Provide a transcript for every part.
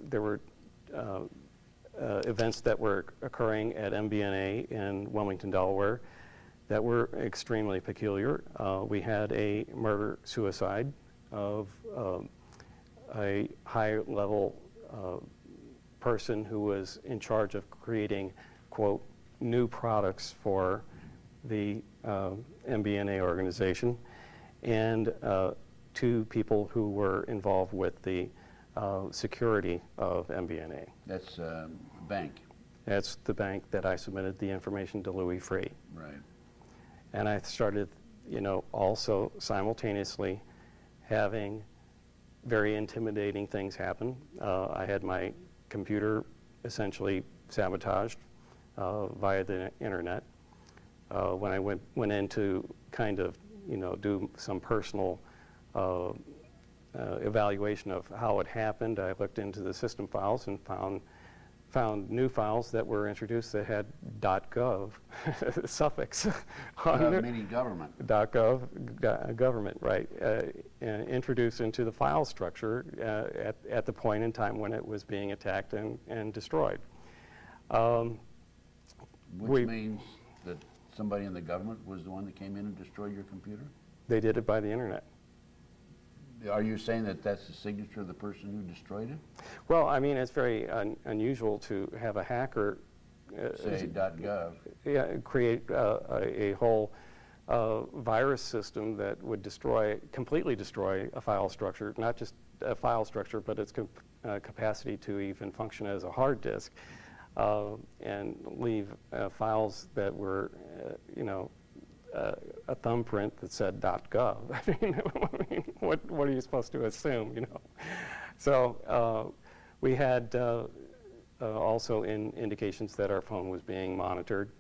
there were events that were occurring at MBNA in Wilmington, Delaware, that were extremely peculiar. We had a murder-suicide of a high-level person who was in charge of creating, quote, new products for the MBNA organization, and 2 people who were involved with the security of MBNA. That's a bank. That's the bank that I submitted the information to Louis Free. Right. And I started, also simultaneously having very intimidating things happen. I had my computer essentially sabotaged via the internet. When I went in to kind of, do some personal evaluation of how it happened, I looked into the system files and found new files that were introduced that had .gov suffix on it. Meaning government. .gov, government, right, and introduced into the file structure at the point in time when it was being attacked and destroyed. Which means that somebody in the government was the one that came in and destroyed your computer? They did it by the internet. Are you saying that that's the signature of the person who destroyed it? Well, I mean, it's very unusual to have a hacker say .gov. Yeah, create a whole virus system that would completely destroy a file structure, not just a file structure, but its capacity to even function as a hard disk, and leave files that were, a thumbprint that said .gov. I mean, what are you supposed to assume, So we had also indications that our phone was being monitored,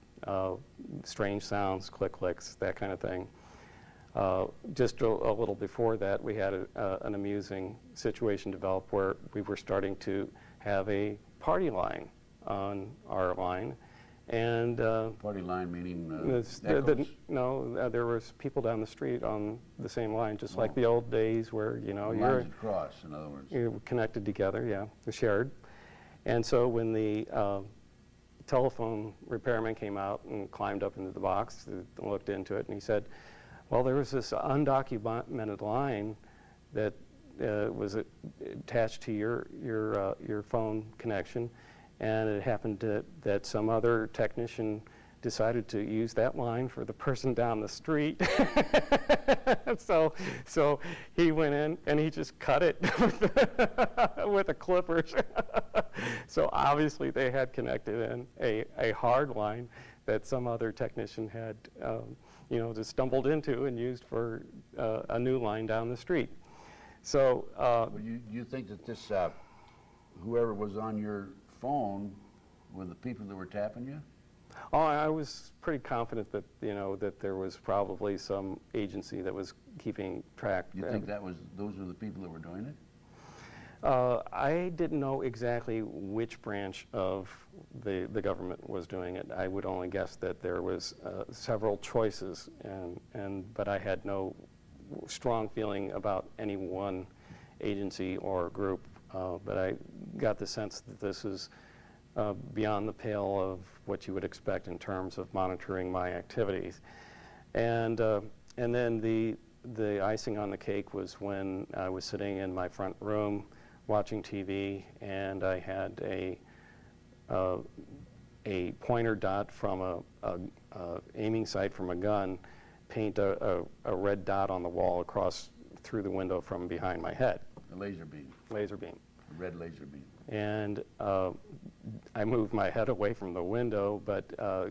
strange sounds, clicks, that kind of thing. Just a little before that, we had an amusing situation develop where we were starting to have a party line on our line. And party line meaning no, there was people down the street on the same line, just like the old days where lines across, in other words. You're connected together, yeah, shared. And so when the telephone repairman came out and climbed up into the box, looked into it, and he said, "Well, there was this undocumented line that was attached to your phone connection." And it happened that some other technician decided to use that line for the person down the street. So he went in and he just cut it with a clippers. So obviously they had connected in a hard line that some other technician had, just stumbled into and used for a new line down the street. So you think that this whoever was on your phone were the people that were tapping you? Oh, I was pretty confident that that there was probably some agency that was keeping track. You think those were the people that were doing it? I didn't know exactly which branch of the government was doing it. I would only guess that there was several choices, but I had no strong feeling about any one agency or group. But I got the sense that this is beyond the pale of what you would expect in terms of monitoring my activities. And then the icing on the cake was when I was sitting in my front room watching TV, and I had a pointer dot from a aiming sight from a gun paint a red dot on the wall across through the window from behind my head. A laser beam. Laser beam. A red laser beam. And I moved my head away from the window, but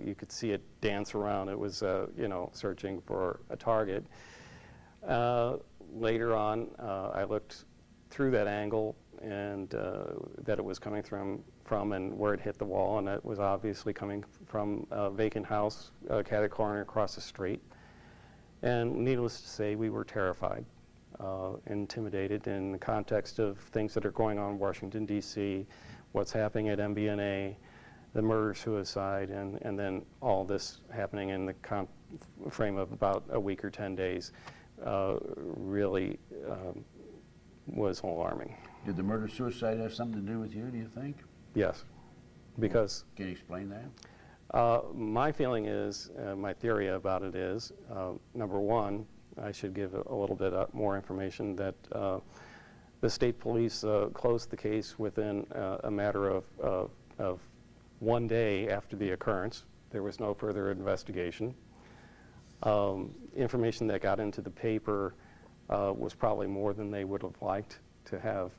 you could see it dance around. It was, searching for a target. Later on, I looked through that angle and that it was coming from and where it hit the wall, and it was obviously coming from a vacant house, catty corner across the street. And needless to say, we were terrified. Intimidated in the context of things that are going on in Washington, D.C., what's happening at MBNA, the murder-suicide, and then all this happening in the frame of about a week or 10 days really was alarming. Did the murder-suicide have something to do with you, do you think? Yes, because Can you explain that? my feeling is, my theory about it is, number one, I should give a little bit more information that the state police closed the case within a matter of 1 day after the occurrence. There was no further investigation. Information that got into the paper was probably more than they would have liked to have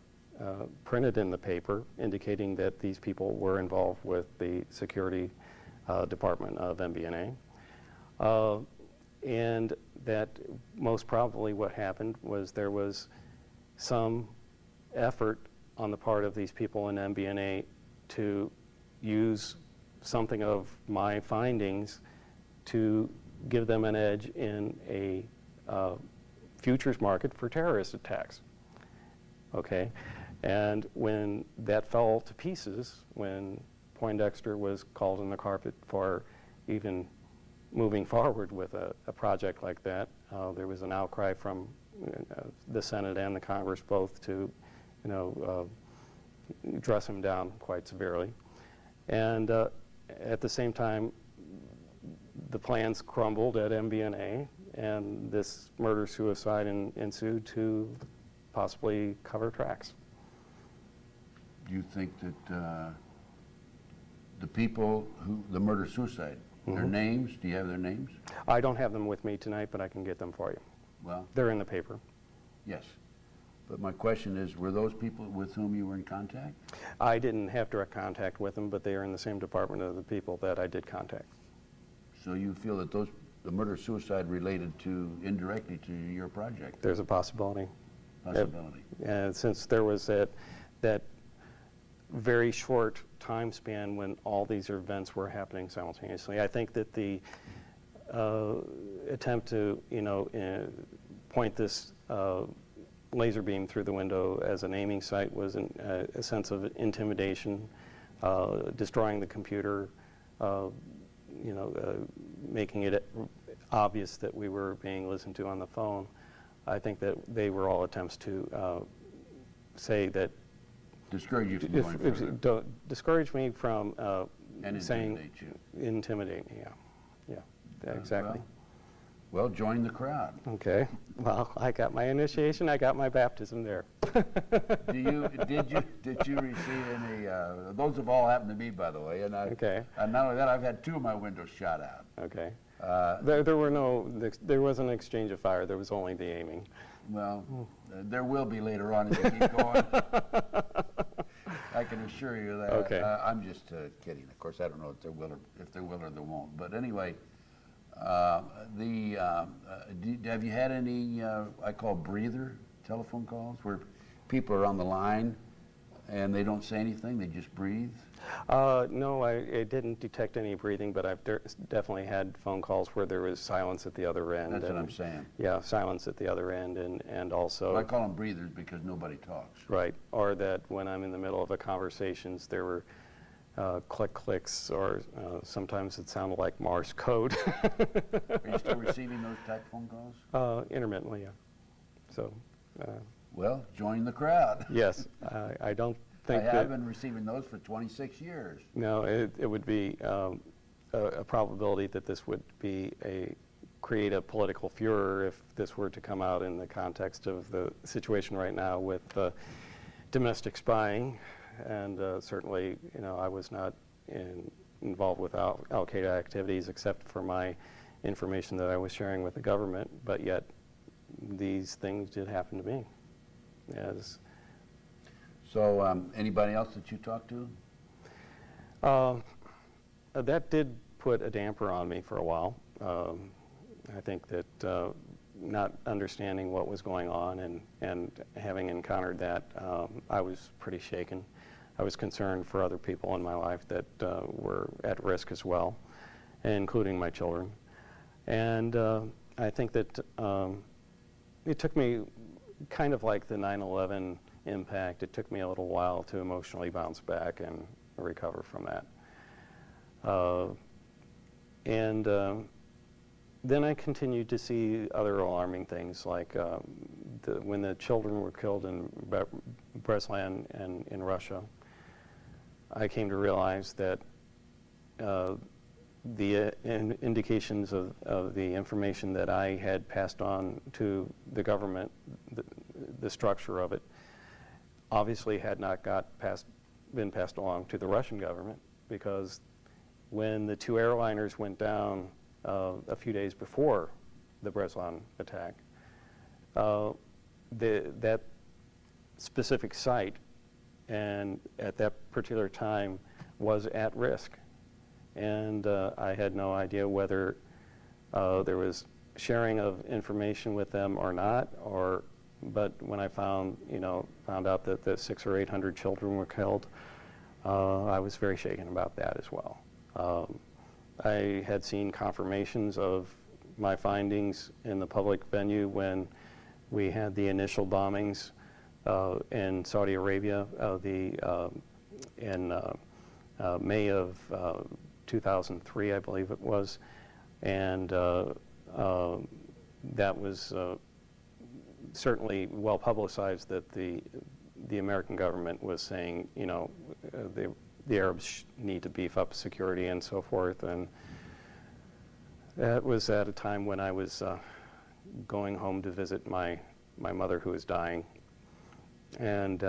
printed in the paper, indicating that these people were involved with the security department of MBNA. And that most probably what happened was there was some effort on the part of these people in MBNA to use something of my findings to give them an edge in a futures market for terrorist attacks. Okay? And when that fell to pieces, when Poindexter was called on the carpet for even moving forward with a project like that, there was an outcry from the Senate and the Congress both to, dress him down quite severely. And at the same time, the plans crumbled at MBNA, and this murder-suicide ensued to possibly cover tracks. Do you think that the people the murder-suicide, their names, do you have their names? I don't have them with me tonight, but I can get them for you. Well, They're in the paper. yes. But my question is, were those people with whom you were in contact? I didn't have direct contact with them, but they are in the same department of the people that I did contact. So you feel that the murder-suicide related indirectly to your project? There's a possibility. Possibility. And since there was that very short time span when all these events were happening simultaneously, I think that the attempt to, point this laser beam through the window as an aiming site was a sense of intimidation, destroying the computer, making it obvious that we were being listened to on the phone. I think that they were all attempts to say that Discourage you from going further. Discourage me from And saying intimidate you. intimidate me. Yeah, exactly. Well, join the crowd. Okay. Well, I got my initiation. I got my baptism there. Did you receive any? Those have all happened to me, by the way. Okay. And not only that, I've had 2 of my windows shot out. Okay. There was an exchange of fire. There was only the aiming. Well, there will be later on as you keep going. I can assure you that. Okay. I'm just kidding. Of course, I don't know if they will or they won't. But anyway, have you had any I call breather telephone calls where people are on the line and they don't say anything, they just breathe? No, I didn't detect any breathing, but I've definitely had phone calls where there was silence at the other end. That's what I'm saying. Yeah, silence at the other end, and also... Well, I call them breathers because nobody talks. Right, or that when I'm in the middle of a conversations, there were clicks, or sometimes it sounded like Morse code. Are you still receiving those type phone calls? Intermittently, yeah. So... well, join the crowd. Yes, I don't think I've been receiving those for 26 years. No, it would be a probability that this would be create a political furor if this were to come out in the context of the situation right now with domestic spying, and certainly, I was not involved with Al-Qaeda activities except for my information that I was sharing with the government, but yet these things did happen to me. So anybody else that you talked to? That did put a damper on me for a while. I think that not understanding what was going on and having encountered that, I was pretty shaken. I was concerned for other people in my life that were at risk as well, including my children. And I think that it took me, kind of like the 9/11 impact, it took me a little while to emotionally bounce back and recover from that. Then I continued to see other alarming things, like when the children were killed in Breslan and in Russia, I came to realize that the indications of the information that I had passed on to the government, the structure of it, obviously had not been passed along to the Russian government, because when the two airliners went down a few days before the Breslan attack, that specific site and at that particular time was at risk. And I had no idea whether there was sharing of information with them or not, but when I found out that the 600 or 800 children were killed, I was very shaken about that as well. I had seen confirmations of my findings in the public venue when we had the initial bombings in Saudi Arabia in May of 2003, I believe it was, and that was certainly well publicized that the American government was saying, the Arabs need to beef up security and so forth, and that was at a time when I was going home to visit my mother, who was dying, and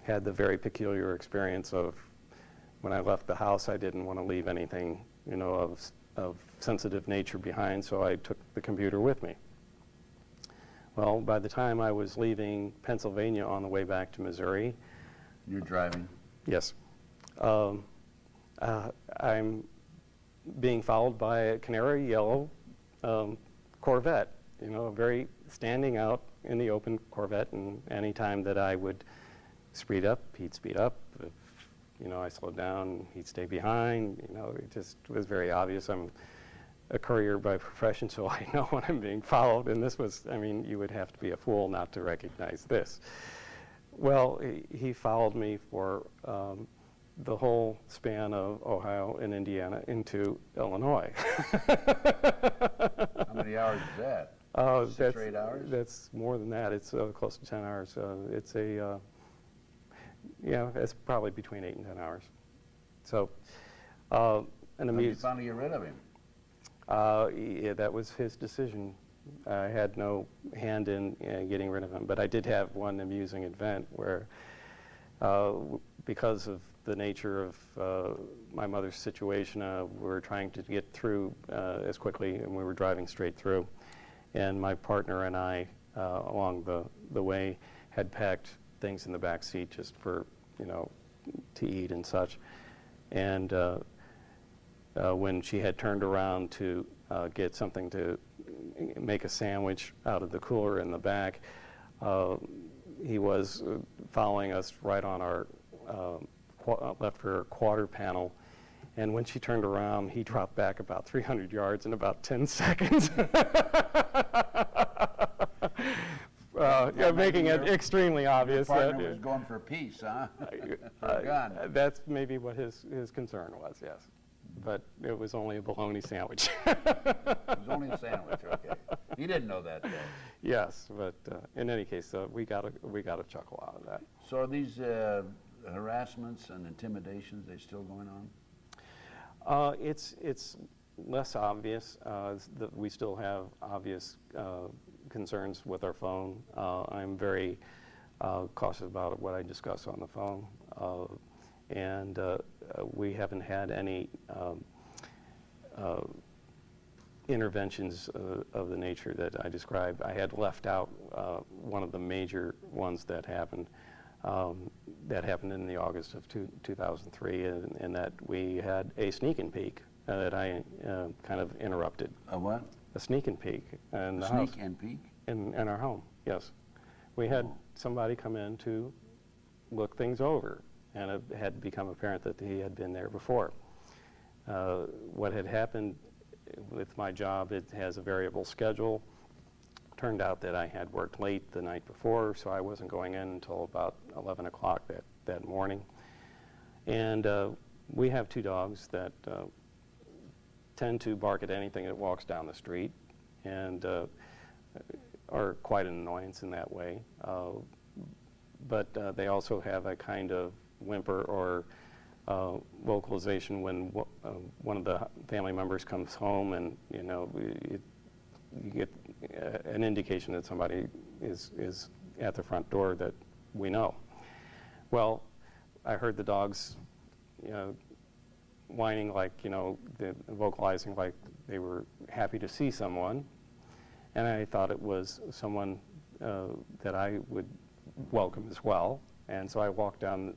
had the very peculiar experience of when I left the house, I didn't want to leave anything, of sensitive nature behind, so I took the computer with me. Well, by the time I was leaving Pennsylvania on the way back to Missouri. You're driving? Yes. I'm being followed by a canary yellow Corvette, very standing out in the open Corvette, and any time that I would speed up, he'd speed up. If, I slowed down, he'd stay behind. It just was very obvious. I'm a courier by profession, so I know when I'm being followed, and this was, you would have to be a fool not to recognize this. Well, he followed me for the whole span of Ohio and Indiana into Illinois. How many hours is that? 6 or 8 hours? That's more than that. It's close to 10 hours. It's it's probably between 8 and 10 hours. So, How did you finally get rid of him? Yeah, that was his decision. I had no hand in getting rid of him, but I did have one amusing event where, because of the nature of my mother's situation, we were trying to get through as quickly, and we were driving straight through. And my partner and I, along the way, had packed things in the back seat just for, to eat and such. And when she had turned around to get something to make a sandwich out of the cooler in the back, he was following us right on our left rear quarter panel. And when she turned around, he dropped back about 300 yards in about 10 seconds. Making it extremely obvious. Your partner was going for a piece, huh? For a gun. That's maybe what his concern was, yes. But it was only a bologna sandwich. It was only a sandwich, okay. He didn't know that, though. Yes, but in any case, we got a chuckle out of that. So are these harassments and intimidations, they still going on? It's less obvious. We still have obvious concerns with our phone. I'm very cautious about what I discuss on the phone, and we haven't had any interventions of the nature that I described. I had left out one of the major ones that happened in the August of 2003, and that we had a sneak and peek that I kind of interrupted. A what? A sneak and peek in the house. Sneak and peek? In our home, yes. We had somebody come in to look things over, and it had become apparent that he had been there before. What had happened with my job, it has a variable schedule. Turned out that I had worked late the night before, so I wasn't going in until about 11 o'clock that morning. And we have two dogs that tend to bark at anything that walks down the street. And are quite an annoyance in that way. But they also have a kind of whimper or vocalization when one of the family members comes home, and you get an indication that somebody is at the front door that we know. Well, I heard the dogs, whining like, vocalizing like they were happy to see someone, and I thought it was someone that I would welcome as well. And so I walked down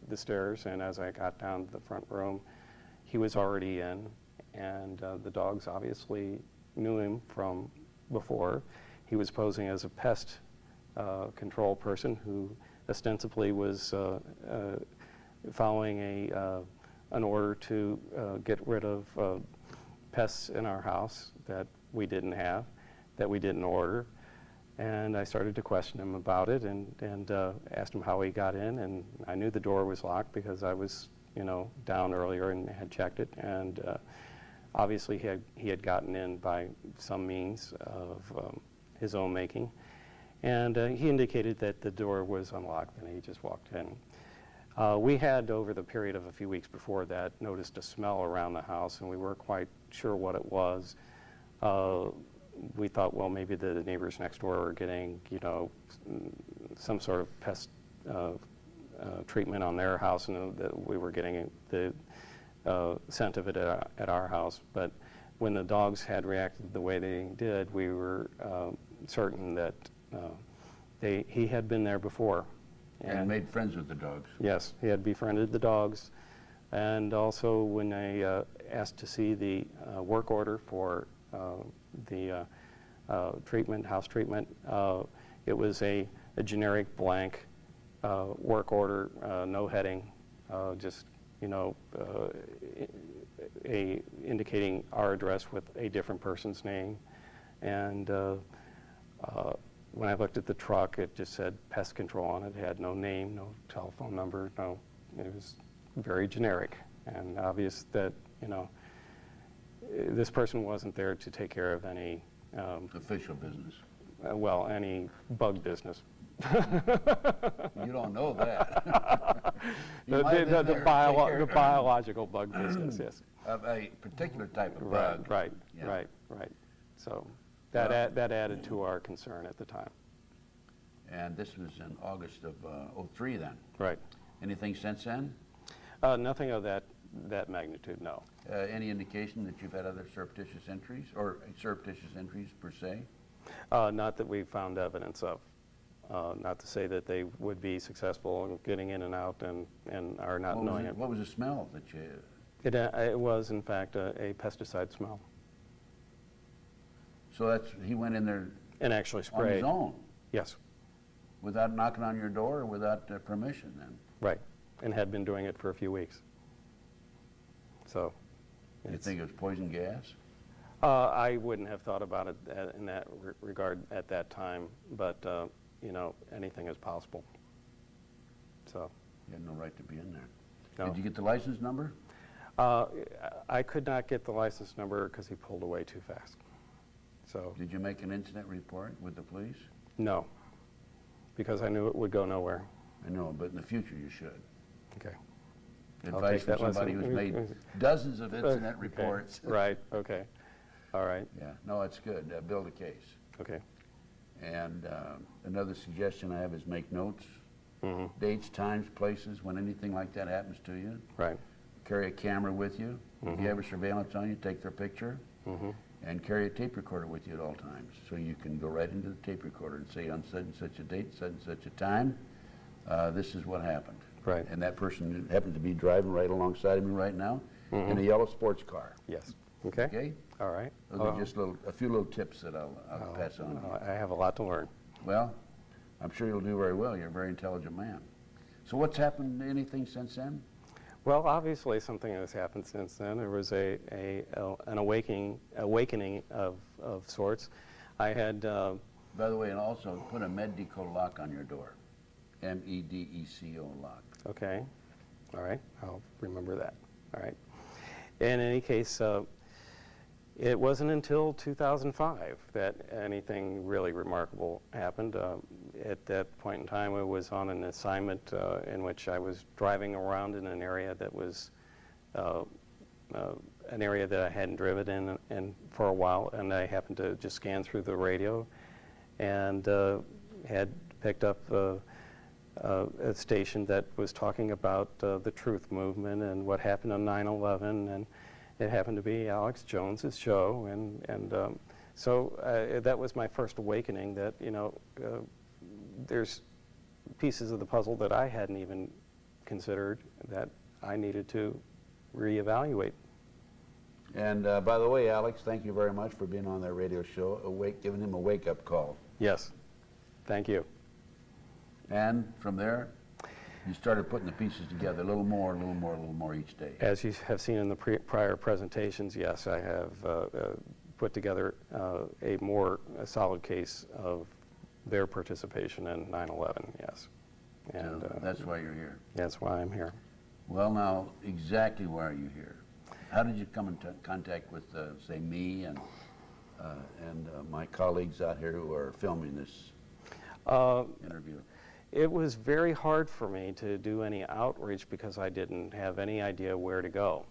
the stairs, and as I got down to the front room, he was already in, and the dogs obviously knew him from before. He was posing as a pest control person who ostensibly was following an order to get rid of pests in our house that we didn't have, that we didn't order. And I started to question him about it, and asked him how he got in, and I knew the door was locked because I was, down earlier and had checked it, and obviously he had gotten in by some means of his own making, and he indicated that the door was unlocked, and he just walked in. We had, over the period of a few weeks before that, noticed a smell around the house, and we weren't quite sure what it was. We thought, well, maybe the neighbors next door are getting, some sort of pest treatment on their house, and that we were getting the scent of it at our house. But when the dogs had reacted the way they did, we were certain that he had been there before. And made friends with the dogs. Yes, he had befriended the dogs. And also, when I asked to see the work order for the house treatment, it was a generic blank work order, no heading, just, indicating our address with a different person's name. And when I looked at the truck, it just said pest control on it. It had no name, no telephone number, it was very generic, and obvious that, this person wasn't there to take care of any Official business. Any bug business. You don't know that. The biological bug business, yes. Of a particular type of bug. Right. So that Well, added to our concern at the time. And this was in August of '03 then? Right. Anything since then? Nothing of that magnitude, no. Any indication that you've had other surreptitious entries, or surreptitious entries per se? Not that we've found evidence of. Not to say that they would be successful in getting in and out and are not knowing it. What was the smell that you... It was, in fact, a pesticide smell. So he went in there And actually sprayed. on his own? Yes. Without knocking on your door or without permission then? Right. And had been doing it for a few weeks. So. You think it was poison gas? I wouldn't have thought about it in that regard at that time, but, anything is possible. So. You had no right to be in there. No. Did you get the license number? I could not get the license number because he pulled away too fast. So. Did you make an incident report with the police? No, because I knew it would go nowhere. I know, but in the future you should. Okay. Advice from that somebody lesson. who's made dozens of incident Okay. reports. Right, okay. All right, Yeah, no, it's good. Build a case. okay. And another suggestion I have is make notes, Mm-hmm. dates, times, places, when anything like that happens to you. Right. Carry a camera with you. If Mm-hmm. you have a surveillance on you, take their picture. Mm-hmm. And carry a tape recorder with you at all times. So you can go right into the tape recorder and say on such and such a date, such and such a time, this is what happened. Right. And that person happened to be driving right alongside of me right now in a yellow sports car. Yes. Okay. Okay? All right. Those are just a few little tips that I'll pass on to you. I have a lot to learn. Well, I'm sure you'll do very well. You're a very intelligent man. So what's happened, anything since then? Well, obviously something has happened since then. There was an awakening of sorts. I had. By the way, and also put a Medeco lock on your door. M-E-D-E-C-O lock. Okay. All right. I'll remember that. All right. In any case, It wasn't until 2005 that anything really remarkable happened. At that point in time, I was on an assignment in which I was driving around in an area that was an area that I hadn't driven in for a while, and I happened to just scan through the radio and had picked up a station that was talking about the truth movement and what happened on 9/11, and it happened to be Alex Jones's show, and so that was my first awakening that, you know, there's pieces of the puzzle that I hadn't even considered that I needed to reevaluate. And by the way, Alex, thank you very much for being on that radio show, giving him a wake-up call. Yes, thank you. And from there, you started putting the pieces together a little more, a little more, a little more each day. As you have seen in the prior presentations, yes, I have put together a more solid case of their participation in 9/11, yes. And So that's why you're here. that's why I'm here. Well, now, exactly why are you here? How did you come into contact with, say, me and my colleagues out here who are filming this interview? It was very hard for me to do any outreach because I didn't have any idea where to go.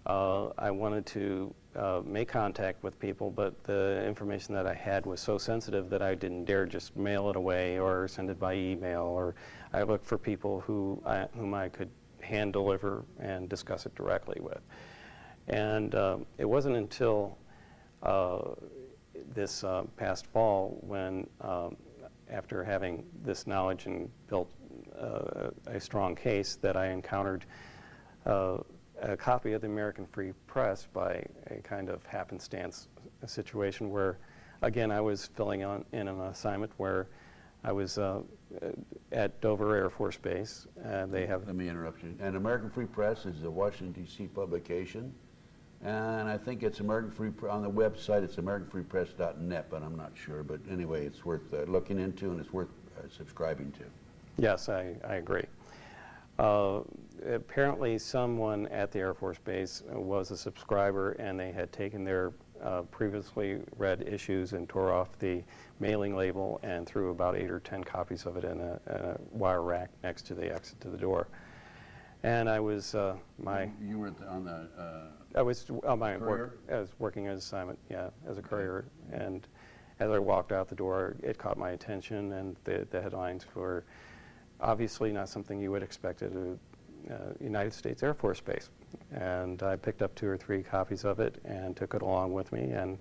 I wanted to make contact with people, but the information that I had was so sensitive that I didn't dare just mail it away or send it by email, or I looked for people whom I could hand deliver and discuss it directly with. And it wasn't until this past fall when, after having this knowledge and built a strong case, that I encountered a copy of the American Free Press by a kind of happenstance situation where, again, I was filling in an assignment where I was at Dover Air Force Base. They have. Let me interrupt you. And American Free Press is a Washington, D.C. publication. And I think it's American Free on the website. It's AmericanFreePress.net, but I'm not sure. But anyway, it's worth looking into, and it's worth subscribing to. Yes, I agree. Apparently, someone at the Air Force Base was a subscriber, and they had taken their previously read issues and tore off the mailing label and threw about 8 or 10 copies of it in a wire rack next to the exit to the door. And I was You were on the. I was on my courier? work. I was working as assignment, yeah, as a courier. And as I walked out the door, it caught my attention, and the headlines were obviously not something you would expect at a United States Air Force Base. And I picked up 2 or 3 copies of it and took it along with me and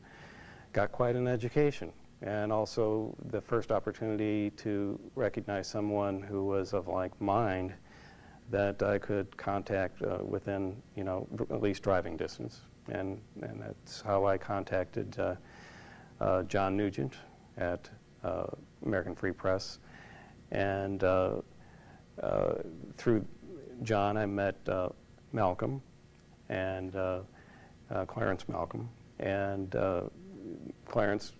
got quite an education. And also the first opportunity to recognize someone who was of like mind that I could contact within, you know, at least driving distance. And that's how I contacted John Nugent at American Free Press. And through John, I met Malcolm and Clarence Malcolm. And Clarence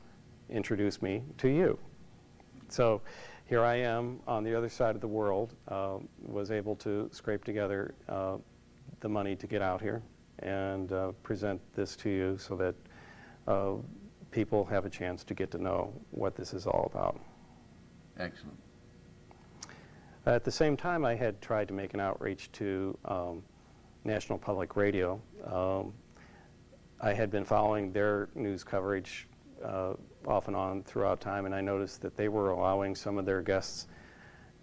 introduced me to you. So here I am on the other side of the world, was able to scrape together the money to get out here and present this to you so that people have a chance to get to know what this is all about. Excellent. At the same time, I had tried to make an outreach to National Public Radio. I had been following their news coverage off and on throughout time, and I noticed that they were allowing some of their guests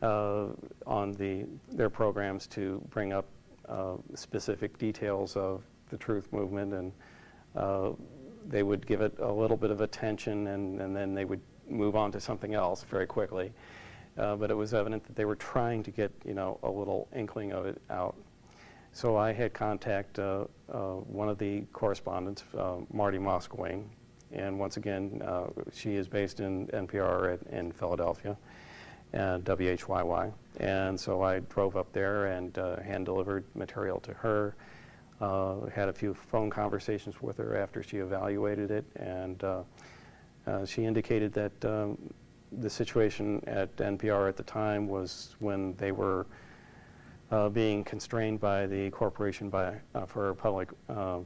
on their programs to bring up specific details of the truth movement, and they would give it a little bit of attention, and then they would move on to something else very quickly. But it was evident that they were trying to get, you know, a little inkling of it out. So I had contacted one of the correspondents, Marty Moskowing. And once again, she is based in NPR in Philadelphia, and WHYY. And so I drove up there and hand-delivered material to her. Had a few phone conversations with her after she evaluated it, and she indicated that the situation at NPR at the time was when they were being constrained by the Corporation for Public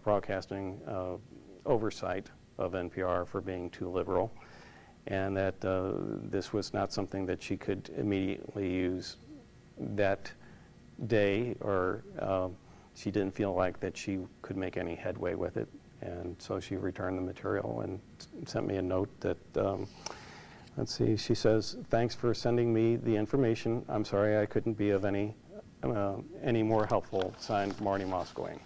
Broadcasting oversight of NPR for being too liberal, and that this was not something that she could immediately use that day, or she didn't feel like that she could make any headway with it. And so she returned the material and sent me a note that, let's see, she says, "Thanks for sending me the information. I'm sorry I couldn't be of any more helpful, signed Marty Moscoing."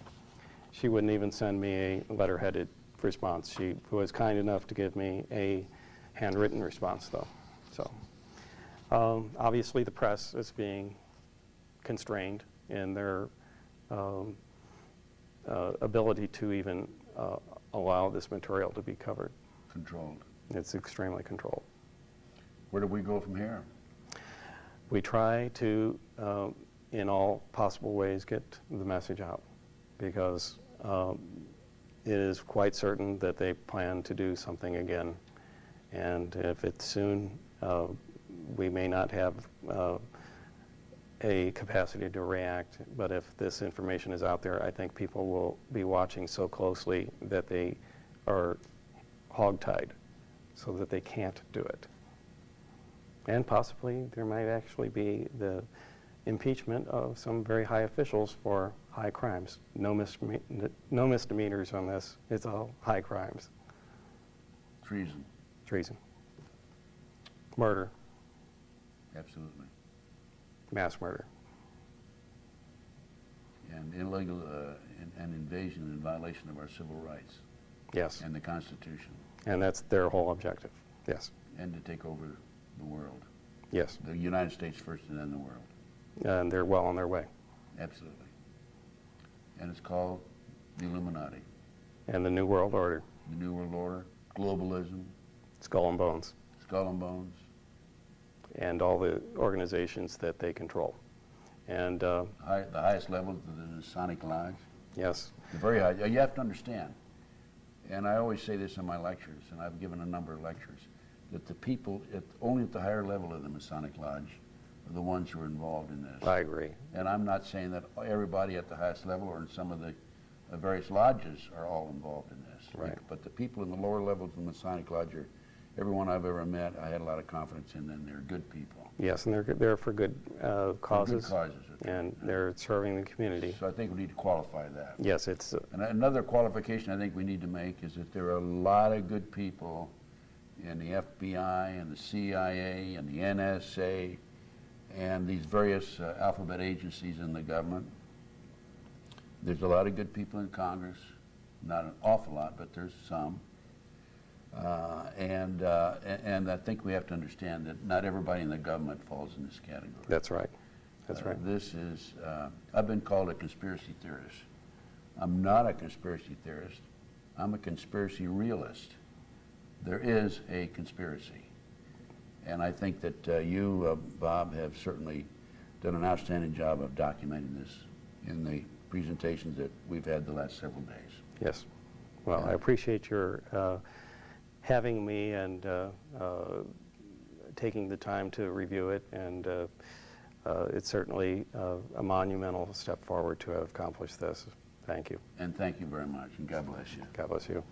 She wouldn't even send me a letter-headed response. She was kind enough to give me a handwritten response, though. So obviously the press is being constrained in their ability to even allow this material to be covered. Controlled. It's extremely controlled. Where do we go from here? We try to, in all possible ways, get the message out, because it is quite certain that they plan to do something again. And if it's soon, we may not have a capacity to react, but if this information is out there, I think people will be watching so closely that they are hogtied so that they can't do it. And possibly there might actually be the impeachment of some very high officials for high crimes. No misdemeanors on this. It's all high crimes. Treason. Treason. Murder. Absolutely. Mass murder. And illegal and invasion and violation of our civil rights. Yes. And the Constitution. And that's their whole objective. Yes. And to take over the world. Yes. The United States first and then the world. And they're well on their way. Absolutely. And it's called the Illuminati. And the New World Order. The New World Order, globalism, Skull and Bones. Skull and Bones. And all the organizations that they control. And The highest level of the Masonic Lodge. yes. The very high. You have to understand, and I always say this in my lectures, and I've given a number of lectures, that the people only at the higher level of the Masonic Lodge are the ones who are involved in this. I agree. And I'm not saying that everybody at the highest level or in some of the various lodges are all involved in this. Right. But the people in the lower levels of the Masonic Lodge are, everyone I've ever met, I had a lot of confidence in them. They're good people. Yes, and they're for good causes. For good causes. And they're serving the community. So I think we need to qualify that. Yes, it's And another qualification I think we need to make is that there are a lot of good people in the FBI and the CIA and the NSA and these various alphabet agencies in the government. There's a lot of good people in Congress, not an awful lot, but there's some. And I think we have to understand that not everybody in the government falls in this category. That's right. That's right. This is, I've been called a conspiracy theorist. I'm not a conspiracy theorist. I'm a conspiracy realist. There is a conspiracy. And I think that you, Bob, have certainly done an outstanding job of documenting this in the presentations that we've had the last several days. Yes. Well, I appreciate your having me and taking the time to review it, and it's certainly a monumental step forward to have accomplished this. Thank you. And thank you very much, and God bless you. God bless you.